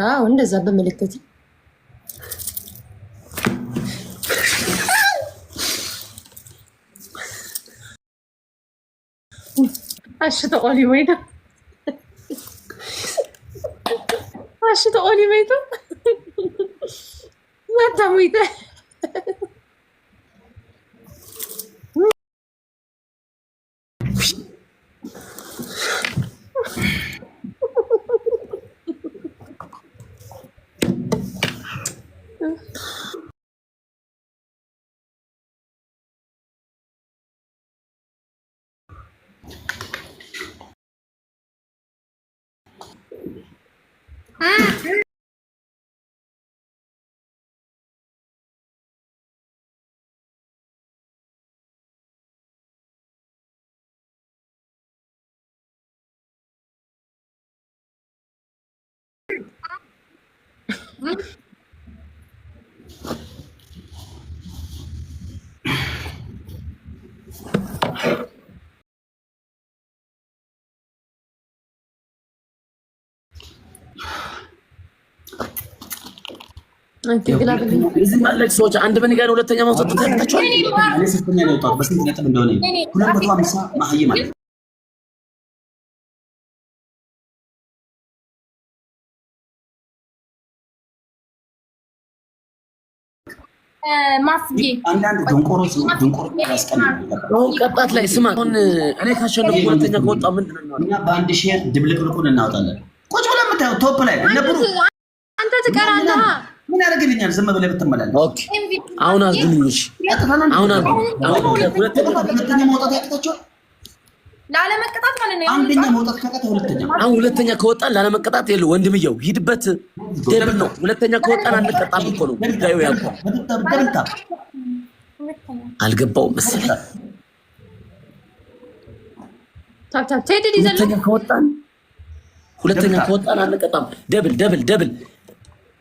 አዎ እንደዛ በመለከት አሽተ ኦሊ ወይዳ አሽተ ኦሊ ወይዳ ማታሙይታ እዚህ ማለት ሰዎች አንድ በንጋይ ሁለተኛ ማውጣት ተከታተላችሁ እኔ ሶስተኛ ነው ወጣው በስንት ነጥብ እንደሆነ 250 ማህይ ማለት ማስጌ አንዳንድ ድንቆሮ ያስቀምጣል። አሁን ቀጣት ላይ ስማ አሁን እኔ ካሸነፍኩ ሁለተኛ ከወጣ ምንድን ነው እኛ በአንድ ሼር ድብልቅልቁን እናወጣለን። ቁጭ ብለን የምታየው ቶፕ ላይ ነብሩ አንተ ትቀራለህ። ምን ያደርግልኛል? ዝም ብለህ ብትመላለስ። ኦኬ አሁን አዝግልኝ። አሁን ሁለተኛ መውጣት ያቅታቸዋል። ላለመቀጣት ማለት ነው። አንደኛ መውጣት ከቀጣ አሁን ሁለተኛ ከወጣን ላለመቀጣት የለ ወንድምየው ሂድበት። ደብል ነው። ሁለተኛ ከወጣን አንቀጣም እኮ ነው ጉዳዩ። ያልኩህ አልገባውም መሰለኝ። ታፕ ቴዲ ሁለተኛ ከወጣን አንቀጣም። ደብል ደብል ደብል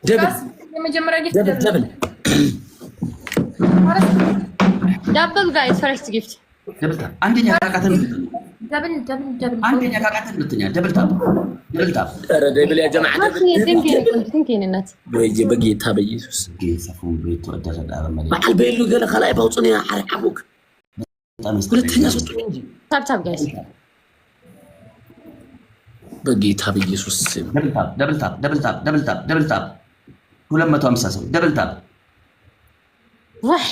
ደብል የመጀመሪያ ጊፍት ደብል ዳብል ጋይስ ፈርስት ጊፍት ደብል አንደኛ ካቃተን ደብል አንደኛ ካቃተን ሁለተኛ ደብል ታፕ ኧረ ደብል ያ ጀማዓ ደብል ትንኪንነት በጌታ በኢየሱስ ጌታፉን ቤት ወደረዳ በመል በሉ ገለ ከላይ ባውጽኔ አርሐቡክ ሁለተኛ ሰጡኝ እንጂ ታፕ ጋይስ በጌታ በኢየሱስ ደብል ታፕ 250 ሰው ደብል ታፕ ዋይ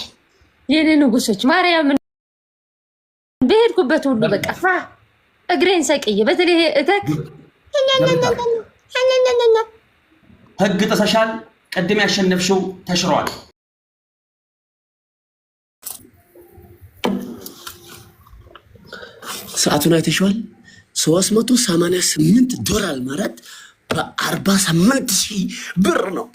የኔ ንጉሶች ማርያም በሄድኩበት ሁሉ በቃ እግሬን ሰቅዬ በተለይ እተክ ህግ ጥሰሻል። ቅድም ያሸነፍሽው ተሽሯል። ሰዓቱን አይተሽዋል። $388 ማለት በ48,000 ብር ነው።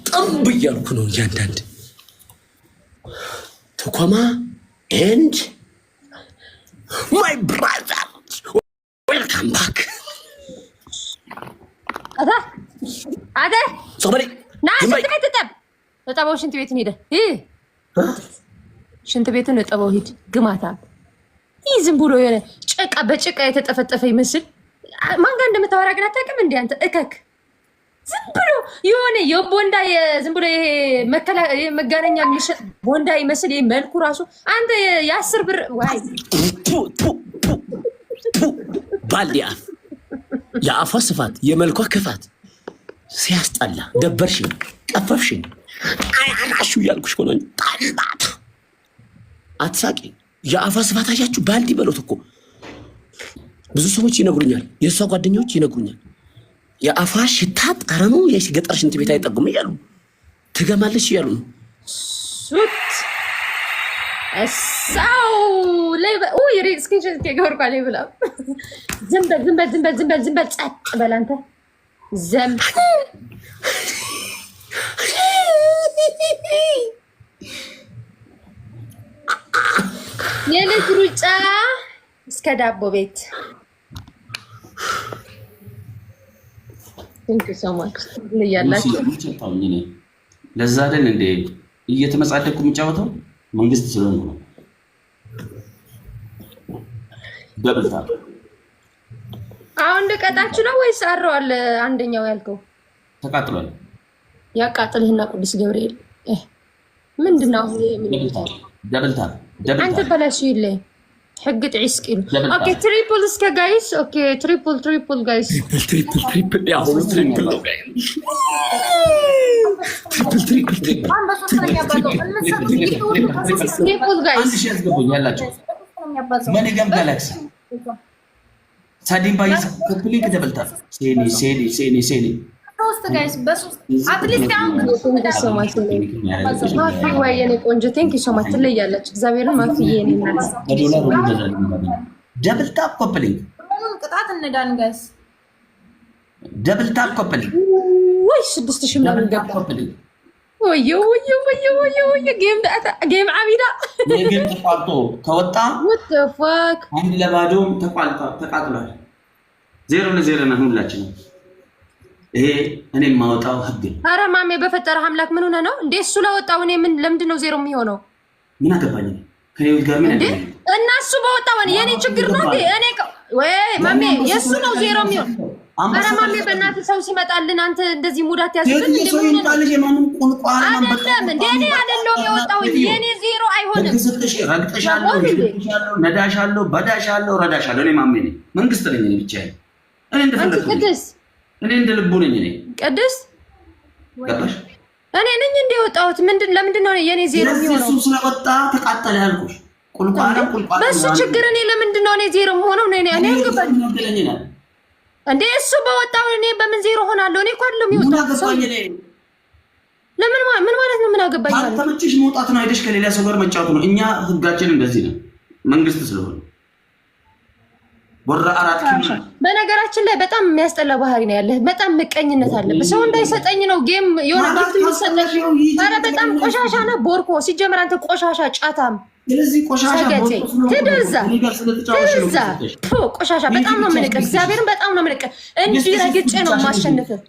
ጠብ እያልኩ ነው እያንዳንድ ተኮማ ኤንድ ማይ ብራዘር ዌልካም ባክ አደ ሶበሪ ና ሽንት ቤት እጠብ። እጠበው ሽንት ቤትን ሄደ ሽንት ቤትን እጠበው ሂድ። ግማታ ይህ ዝም ብሎ የሆነ ጭቃ በጭቃ የተጠፈጠፈ ይመስል ማን ጋር እንደምታወራ ግን አታውቅም እንዴ አንተ እከክ። ዝም ብሎ የሆነ የቦንዳ ዝም ብሎ ይሄ መጋነኛ የሚሸጥ ቦንዳ ይመስል ይሄ መልኩ ራሱ አንተ የ10 ብር ዋይ ባልዲያ የአፏ ስፋት የመልኳ ክፋት ሲያስጠላ ደበርሽኝ፣ ቀፈፍሽኝ። አያናሹ ያልኩሽ ሆኖ ጣልጣት አትሳቂ። የአፏ ስፋት አያችሁ ባልዲ በሎት እኮ ብዙ ሰዎች ይነግሩኛል፣ የእሷ ጓደኞች ይነግሩኛል። የአፏ ሽታ ጠረኑ የገጠር ሽንት ቤት አይጠጉም እያሉ ትገማለች እያሉ ነው። ሱት እሳው ላይ ይሪ ስክሪንሾት ከገርኳ ላይ ብላ ዝም በል ጸጥ በል አንተ ዘም የልጅ ሩጫ እስከ ዳቦ ቤት። Thank you so much. ለያላችሁ ለዛ አይደል እንዴ እየተመጻደቅኩ የምጫወተው መንግስት ስለሆነ ነው። ደብልታ አሁን እንደቀጣችሁ ነው ወይስ አረዋል? አንደኛው ያልከው ተቃጥሏል። ያቃጥልህና ቅዱስ ገብርኤል ምንድነው? ደብልታ አንተ በላሽ ይለኝ حق تعيس كيلو اوكي تريبل اسكا جايز اوكي تريبل جايز تريبل يا هو تريبل تريبل جايز አንድ ሺህ ያስገቡኝ ያላችሁ መኒገም ጋላክሲ ሳዲም ባይስ ኮምፕሊት ደብልታ ሴኒ ሶስት ጋይስ በሶስት አትሊስት ማፊ ወይ የኔ ቆንጆ ቴንክ ዩ ሶ ማች ትለያለች። እግዚአብሔርን ማፊ የኔ እናት ደብል ታፕ ኮምፕሊት ቅጣት እንዳን ጋይስ ደብል ታፕ ኮምፕሊት ወይ 6000 ምናምን ገባ። ወይ ጌም አቢዳ የጌም ተቋርጦ ከወጣ what the fuck አንድ ለባዶም ተቃጥሏል። 0-0 ነው ሁላችንም። ይሄ እኔ የማወጣው ህግ ነው። ኧረ ማሜ በፈጠረ አምላክ ምን ሆነ ነው እንዴ? እሱ ለወጣው እኔ ምን ለምንድን ነው ዜሮ የሚሆነው? ምን አገባኝ ከኔው ጋር ምን እንዴ? እና እሱ በወጣው የኔ ችግር ነው እንዴ? እኔ ወይ ማሜ የሱ ነው ዜሮ የሚሆነው። ኧረ ማሜ በእናትህ ሰው ሲመጣልን አንተ እንደዚህ ሙዳት ያዝብን እንዴ? ምን ነው የማንም ቁልቋል አይደለም እንዴ? እኔ አይደለም የወጣው የኔ ዜሮ አይሆንም። ረግጠሻለሁ፣ ነዳሻለሁ፣ በዳሻለሁ፣ ረዳሻለሁ። እኔ ማሜ ነኝ፣ መንግስት ነኝ። እኔ ብቻዬን እኔ እንደፈለኩ እኔ እንደ ልቡ ነኝ። እኔ ቅዱስ ገባሽ? እኔ ነኝ እንደ ወጣሁት። ለምንድን ነው የኔ ዜሮ የሚሆነው? እሱ ስለወጣ ተቃጠለ ያልኩሽ። ቁልቋለም በሱ ችግር እኔ ለምንድን ነው እኔ ዜሮ የምሆነው? እኔ ገባኝ እንዴ? እሱ በወጣው እኔ በምን ዜሮ ሆናለሁ? እኔ እኮ አይደለም የወጣው። ለምን ምን ማለት ነው? ምን አገባኝ ማለት ተመችሽ መውጣት ነው። አይደሽ ከሌላ ሰው ጋር መጫወት ነው። እኛ ህጋችን እንደዚህ ነው፣ መንግስት ስለሆነ ወራ አራት ኪሎ። በነገራችን ላይ በጣም የሚያስጠላ ባህሪ ነው ያለህ። በጣም ምቀኝነት አለብህ። ሰው እንዳይሰጠኝ ነው ጌም የሆነ ጊፍት የሚሰጠኝ። ኧረ በጣም ቆሻሻ ነው ቦርኮ። ሲጀምር አንተ ቆሻሻ ጫታም። ስለዚህ ቆሻሻ ትደዛ ቆሻሻ በጣም ነው የምንቀር። እግዚአብሔርን በጣም ነው የምንቀር። እንዲህ ረግጬ ነው የማሸንፍህ።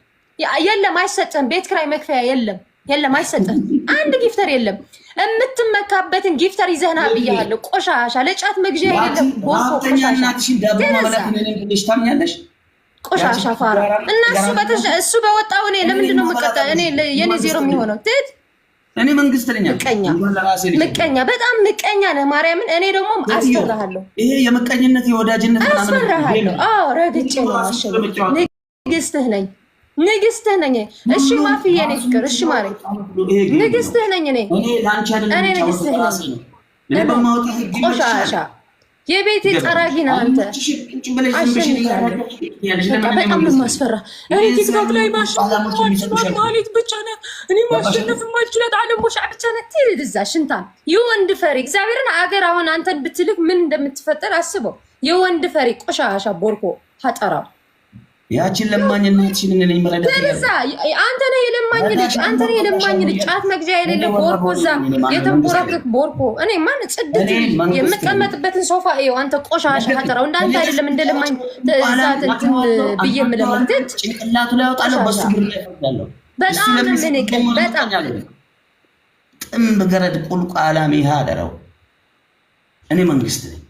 የለም አይሰጥም። ቤት ክራይ መክፈያ የለም አይሰጥም። አንድ ጊፍተር የለም። የምትመካበትን ጊፍተር ይዘህና ብያለሁ። ቆሻሻ ለጫት መግዣ የለም። ቦርኮ ቆሻሻ ፋራ እና እሱ በወጣው እኔ ለምንድን ነው የምቀጣ? እኔ የኔ ዜሮ የሚሆነው ትት እኔ መንግስት ነኝ። ምቀኛ በጣም ምቀኛ ነህ ማርያምን። እኔ ደግሞ አስፈራሃለሁ። ይሄ የምቀኝነት የወዳጅነት አስፈራሃለሁ። አዎ ረግጬ ነው ማሸነፍ። ንግስትህ ነኝ ንግስትህ ነኝ። እሺ ማፊ የኔ ፍቅር እሺ ማሪ ንግስትህ ነኝ። እኔ ንግስትህ ነኝ። ቆሻሻ የቤቴ ጠራጊ ነህ አንተ። በጣም ነው የማስፈራ። እኔ ቲክቶክ ላይ ማሸነፍ ማለት ብቻ ነህ። እኔ ማሸነፍ ማችላት አለሞሽ ብቻ ነህ። ትይዛ ሽንታ የወንድ ፈሪ እግዚአብሔርን አገር አሁን አንተን ብትልክ ምን እንደምትፈጠር አስበው። የወንድ ፈሪ ቆሻሻ ቦርኮ ሀጠራ ያችን ለማኝ እናትሽን እኔ ነኝ መረዳት ተነሳ። አንተ ነህ የለማኝ ልጅ፣ አንተ ነህ የለማኝ ልጅ። ጫት መግዣ የሌለ ቦርኮ፣ እዛ የተንቦራከክ ቦርኮ። እኔ ማን ጽድት የምቀመጥበትን ሶፋ ይኸው። አንተ ቆሻሻ ሀጠራው እንዳንተ አይደለም እንደለማኝ ዛት እንትን ብዬ የምለምትት ጭንቅላቱ ላይ አወጣለሁ። በሱ ብር ላይ ያለው በጣም ምን በጣም ጥምብ ገረድ ቁልቋላም ይሃደረው። እኔ መንግስት ነኝ።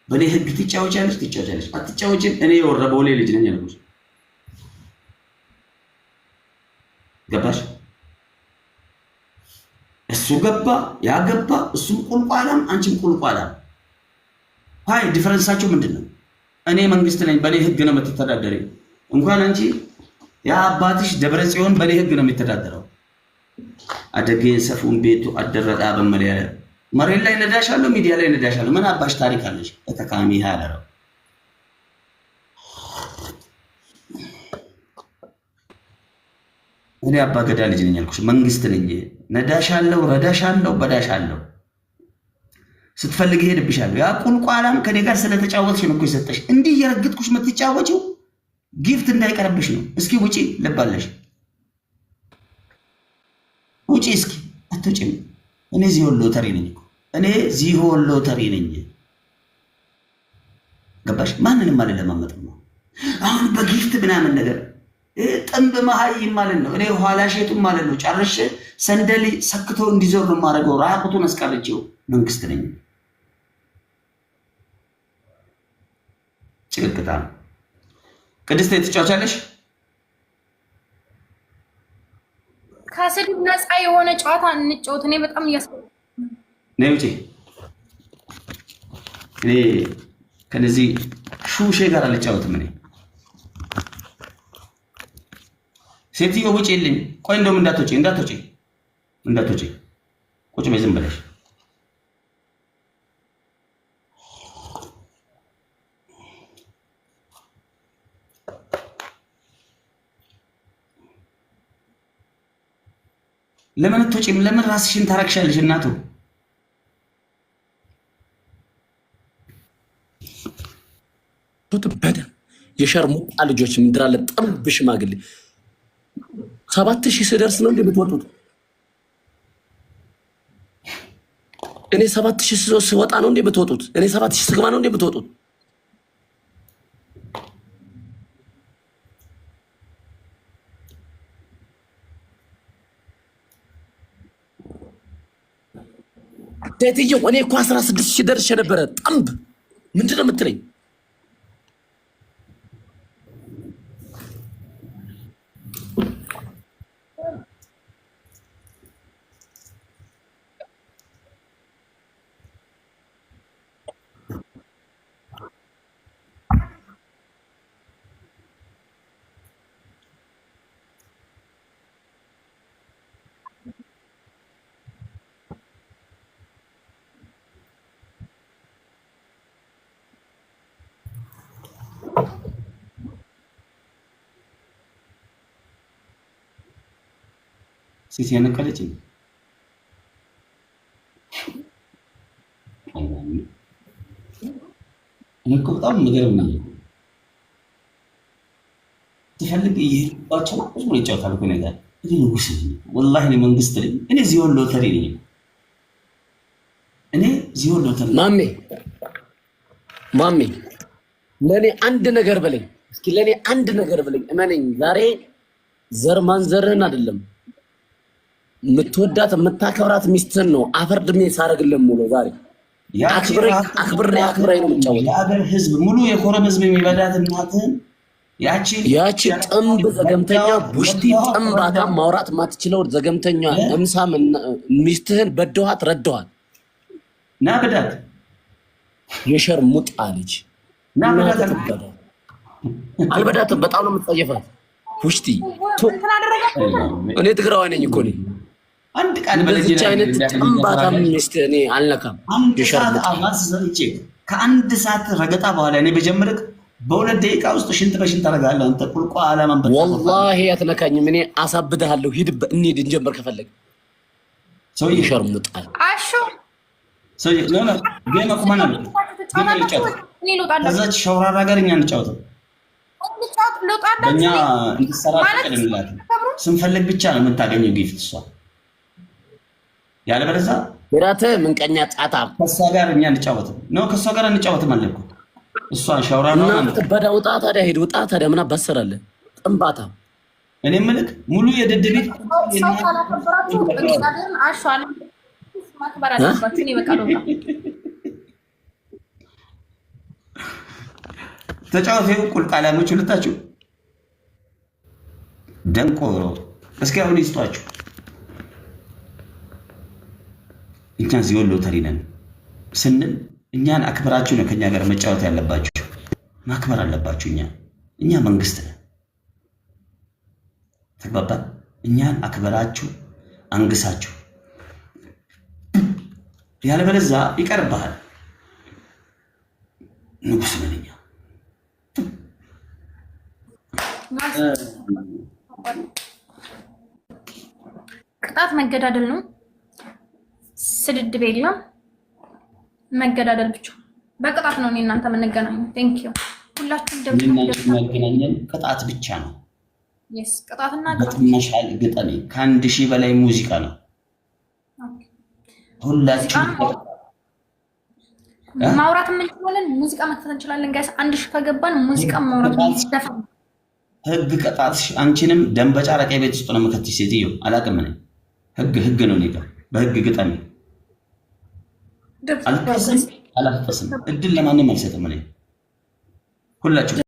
በኔ ህግ ትጫወቻለሽ፣ አትጫወችም። እኔ የወረበው ላይ ልጅ ነኝ ያልኩሽ ገባሽ? እሱ ገባ ያገባ፣ እሱም ቁልቋላም አንቺም ቁልቋላም። ሃይ ዲፈረንሳቸው ምንድነው? እኔ መንግስት ነኝ፣ በኔ ህግ ነው የምትተዳደሪ። እንኳን አንቺ ያ አባትሽ ደብረ ጽዮን በኔ ህግ ነው የሚተዳደረው። አደገ ሰፉን ቤቱ አደረዳ በመለያ መሬት ላይ ነዳሻለሁ፣ ሚዲያ ላይ ነዳሻለሁ። ምን አባሽ ታሪክ አለሽ? ተካሚ ያለረው እኔ አባ ገዳ ልጅ ነኝ ያልኩሽ መንግስት ነኝ። ነዳሻለሁ፣ ረዳሻለሁ፣ በዳሻለሁ። ስትፈልግ ሄድብሻለሁ። ያ ቁልቋላም ከኔ ጋር ስለተጫወትሽ ነው እኮ የሰጠሽ። እንዲህ እየረግጥኩሽ የምትጫወቺው ጊፍት እንዳይቀርብሽ ነው። እስኪ ውጪ ልባለሽ፣ ውጪ እስኪ። አትውጪም። እኔ ዚሆን ሎተሪ ነኝ እኮ እኔ ዚሆን ሎተሪ ነኝ። ገባሽ? ማንንም አልለማመጥም ነው። አሁን በጊፍት ምናምን ነገር ጥንብ መሀይም ማለት ነው። እኔ ኋላ ሼቱም ማለት ነው። ጨርሼ ሰንደል ሰክቶ እንዲዞር ነው የማደርገው። ራቁቱን አስቀርቼው መንግስት ነኝ። ጭቅቅታ ነው። ቅድስት ትጫወቻለሽ? ከስድብ ነፃ የሆነ ጨዋታ እንጫወት። እኔ በጣም ነይ ውጪ። እኔ ከነዚህ ሹሼ ጋር አልጫወትም። እኔ ሴትዮ ውጪልኝ። ቆይ እንደውም እንዳትወጪ ቁጭ በይ ዝም ብለሽ። ለምን አትወጪም? ለምን ራስሽን ታረክሻለሽ? እናቱ በደ የሸርሙጣ ልጆች ምድራለ ጥንብ ሽማግሌ 7000 ስደርስ ነው እንደምትወጡት። እኔ 7000 ስወጣ ነው እንደምትወጡት። እኔ 7000 ስገባ ነው እንደምትወጡት። ሴትዮ እኔ እኮ 16000 ደርሼ ነበረ። ጥንብ ምንድን ነው የምትለኝ? ሴት ያነቀለችኝ እኔ እኮ በጣም የሚገርም ነው። ትፈልግ ይሄባቸው ብዙ ነው ይጫወታል እኮ ነገር እኔ ንጉስ ነኝ ወላሂ እኔ መንግስት ነኝ። እኔ ዚዮን ሎተሪ ነኝ። ማሜ ለኔ አንድ ነገር በለኝ እስኪ፣ ለኔ አንድ ነገር በለኝ። እመነኝ ዛሬ ዘር ማንዘርህን አይደለም የምትወዳት የምታከብራት ሚስትህን ነው አፈር ድሜ ሳረግልህ ሙሉ ዛሬ አክብሬ ነው የምጫወተው። የሀገር ህዝብ ሙሉ የኮረም ህዝብ የሚበዳት እናትህን ያቺ ጥንብ ዘገምተኛ ቡሽቲ ጥንባታ ማውራት ማትችለው ዘገምተኛ እምሳ ሚስትህን በደዋት ረደዋት። ና በዳት የሸርሙጣ ልጅ ና በዳት አልበዳትም። በጣም ነው የምትጸየፋት ቡሽቲ። እኔ ትግራዋይ ነኝ እኮ ነኝ። አንድ ቃል በዚህ አይነት ጥንባታ ሚስት እኔ አልነካም። የሸርሙጣ ከአንድ ሰዓት ረገጣ በኋላ እኔ በጀምርክ በሁለት ደቂቃ ውስጥ ሽንት በሽንት አደርጋለሁ። አንተ ቁልቋ አላማን ወላሂ አትነካኝም። እኔ አሳብድሃለሁ። ሂድ እንሂድ እንጀምር ከፈለግ ሰውዬ ሸርሙጣ አሹ ሰውዬ ለምን ገና ቁማና ከዛች ሸውራራ ጋር እኛ እንጫወተው በእኛ እንድትሰራ ፈቅድንላት። ስንፈልግ ብቻ ነው የምታገኘው ጊፍት እሷ። ያለበለዚያ ወራተ ምንቀኛ ጫታ ከእሷ ጋር እኛ እንጫወተው ነው። ከእሷ ጋር እንጫወተው ማለት ነው። እሷ ሸውራራ ነው እና በዳ ውጣ ታዲያ ሂድ ውጣ ታዲያ ምን አባሰራለህ ጥንባታ። እኔ ምልክ ሙሉ የደደቢት ተጫወቱ። ቁልቃላሞች ሁለታችሁ ደንቆሮ እስኪ አሁን ይስጧችሁ። እኛ ዚዮን ሎተሪ ነን ስንል እኛን አክብራችሁ ነው ከኛ ጋር መጫወት ያለባችሁ። ማክበር አለባችሁ። እኛ መንግስት ነን። ተግባባን? እኛን አክብራችሁ አንግሳችሁ፣ ያለበለዚያ ይቀርብሃል። ንጉስ ነን እኛ። ቅጣት መገዳደል ነው። ስድድብ የለም፣ መገዳደል ብቻ። በቅጣት ነው እኔ እናንተ የምንገናኘው። ቴንክ ዩ ሁላችሁም እንደምትገናኘን ቅጣት ብቻ ነው። ቅጣትና ግጥመሻል ግጠሜ ከ1000 በላይ ሙዚቃ ነው። ሁላችሁም ማውራት እንችላለን፣ ሙዚቃ መክፈት እንችላለን። ጋይስ 1000 ከገባን ሙዚቃ ማውራት ይደፋል። ህግ ቀጣትሽ አንቺንም ደንበጫ ረቀ ቤት ውስጥ ነው የምከትሽ ሴትዮ። አላቅም እኔ ህግ ነው እኔ ጋር በህግ ግጠሚ። አላፈስም እድል ለማንም አልሰጥም እኔ ሁላችሁ